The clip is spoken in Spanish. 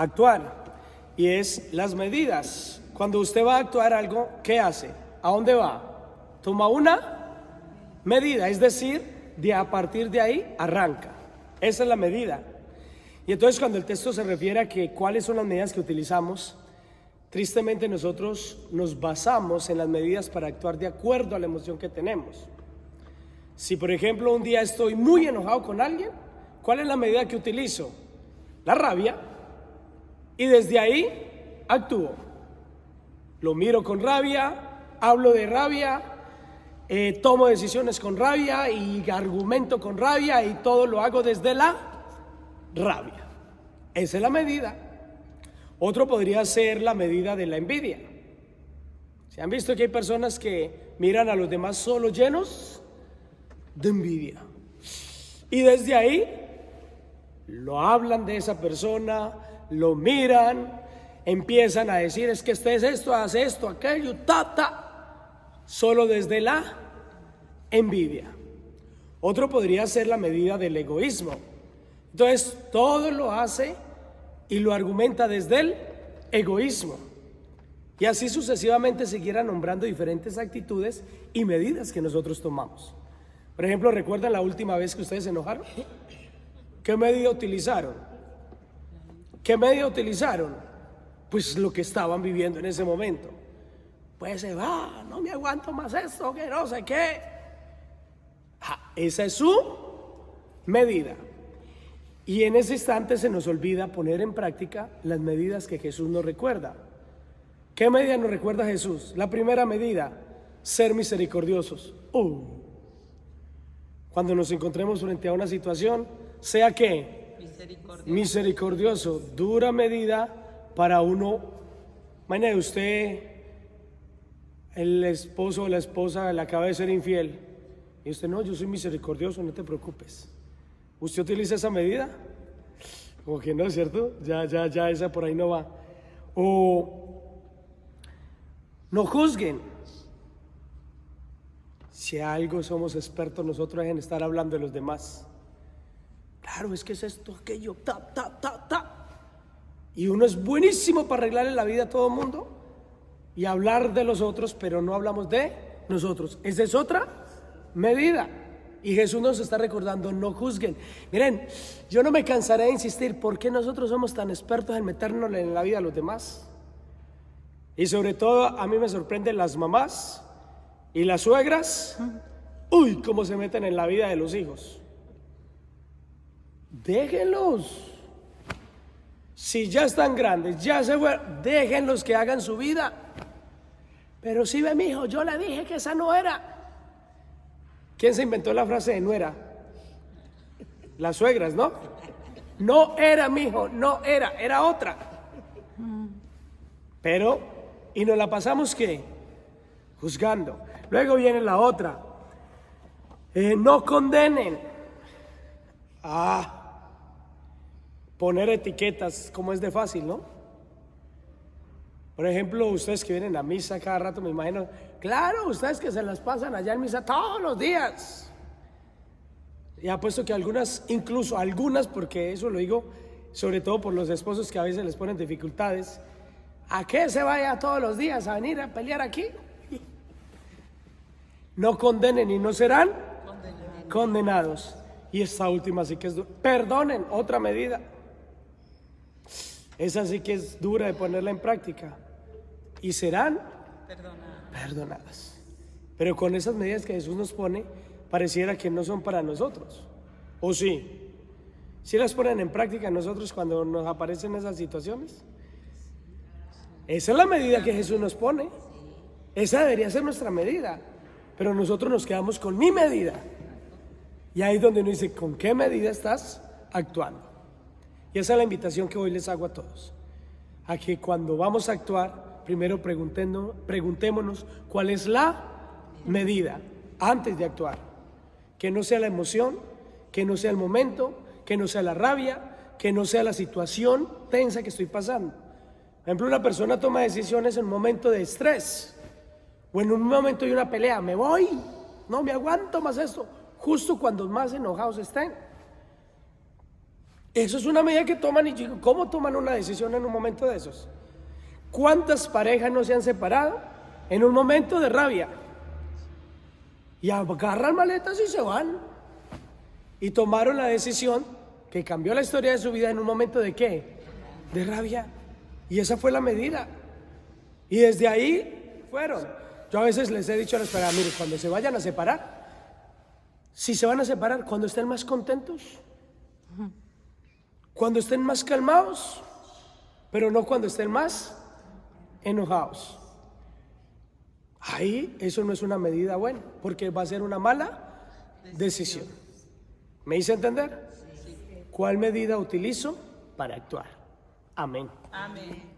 actuar, y es las medidas. Cuando usted va a actuar algo, ¿qué hace? ¿A dónde va? Toma una medida, es decir, a partir de ahí arranca. Esa es la medida. Y entonces cuando el texto se refiere a que cuáles son las medidas que utilizamos, tristemente nosotros nos basamos en las medidas para actuar de acuerdo a la emoción que tenemos. Si por ejemplo un día estoy muy enojado con alguien, ¿cuál es la medida que utilizo? La rabia. Y desde ahí actúo. Lo miro con rabia, hablo de rabia, tomo decisiones con rabia y argumento con rabia, y todo lo hago desde la rabia. Esa es la medida. Otro podría ser la medida de la envidia. ¿Se han visto que hay personas que miran a los demás solo llenos de envidia? Y desde ahí lo hablan de esa persona, lo miran, empiezan a decir: es que este es esto, hace esto, aquello, solo desde la envidia. Otro podría ser la medida del egoísmo. Entonces todo lo hace y lo argumenta desde el egoísmo. Y así sucesivamente siguiera nombrando diferentes actitudes y medidas que nosotros tomamos. Por ejemplo, ¿recuerdan la última vez que ustedes se enojaron? ¿Qué medida utilizaron? ¿Qué medida utilizaron? Pues lo que estaban viviendo en ese momento. Pues se va, no me aguanto más esto, que no sé qué. Esa es su medida. Y en ese instante se nos olvida poner en práctica las medidas que Jesús nos recuerda. ¿Qué medida nos recuerda Jesús? La primera medida: ser misericordiosos. Cuando nos encontremos frente a una situación, sea que misericordioso, dura medida para uno. Imagínese usted, el esposo o la esposa le acaba de ser infiel, y usted: no, yo soy misericordioso, no te preocupes. ¿Usted utiliza esa medida? Como que no, ¿cierto? Ya, esa por ahí no va. O no juzguen. Si algo somos expertos nosotros es en estar hablando de los demás. Claro, es que es esto, aquello, y uno es buenísimo para arreglarle la vida a todo el mundo y hablar de los otros, pero no hablamos de nosotros. Esa es otra medida. Y Jesús nos está recordando: no juzguen. Miren, yo no me cansaré de insistir: ¿por qué nosotros somos tan expertos en meternos en la vida a los demás? Y sobre todo a mí me sorprenden las mamás y las suegras. Cómo se meten en la vida de los hijos. Déjenlos. Si ya están grandes, ya se fueron, déjenlos que hagan su vida. Pero si ve, mi hijo, yo le dije que esa no era. ¿Quién se inventó la frase de nuera? Las suegras, ¿no? No era, mijo, no era, era otra. Pero, y nos la pasamos ¿qué? Juzgando. Luego viene la otra: no condenen. Poner etiquetas, como es de fácil, ¿no? Por ejemplo, ustedes que vienen a misa cada rato, me imagino, claro, ustedes que se las pasan allá en misa todos los días. Y apuesto que algunas, incluso algunas, porque eso lo digo sobre todo por los esposos que a veces les ponen dificultades: ¿a qué se vaya todos los días a venir a pelear aquí? No condenen y no serán condenados. Y esta última sí que es dura: perdonen, otra medida. Esa sí que es dura de ponerla en práctica. Y serán perdonadas. Pero con esas medidas que Jesús nos pone, pareciera que no son para nosotros. ¿O sí? ¿Sí las ponen en práctica nosotros cuando nos aparecen esas situaciones? Esa es la medida que Jesús nos pone. Esa debería ser nuestra medida. Pero nosotros nos quedamos con mi medida. Y ahí es donde uno dice: ¿con qué medida estás actuando? Y esa es la invitación que hoy les hago a todos. A que cuando vamos a actuar, primero preguntémonos cuál es la medida antes de actuar. Que no sea la emoción, que no sea el momento, que no sea la rabia, que no sea la situación tensa que estoy pasando. Por ejemplo, una persona toma decisiones en un momento de estrés o en un momento de una pelea: me voy, no me aguanto más esto, justo cuando más enojados estén. Eso es una medida que toman y yo digo, ¿cómo toman una decisión en un momento de esos? ¿Cuántas parejas no se han separado en un momento de rabia? Y agarran maletas y se van. Y tomaron la decisión que cambió la historia de su vida en un momento de ¿qué? De rabia. Y esa fue la medida. Y desde ahí fueron. Yo a veces les he dicho a las parejas, mire, cuando se vayan a separar, si se van a separar, cuando estén más contentos, cuando estén más calmados, pero no cuando estén más enojados. Ahí eso no es una medida buena, porque va a ser una mala decisión. ¿Me hice entender? ¿Cuál medida utilizo para actuar? Amén. Amén.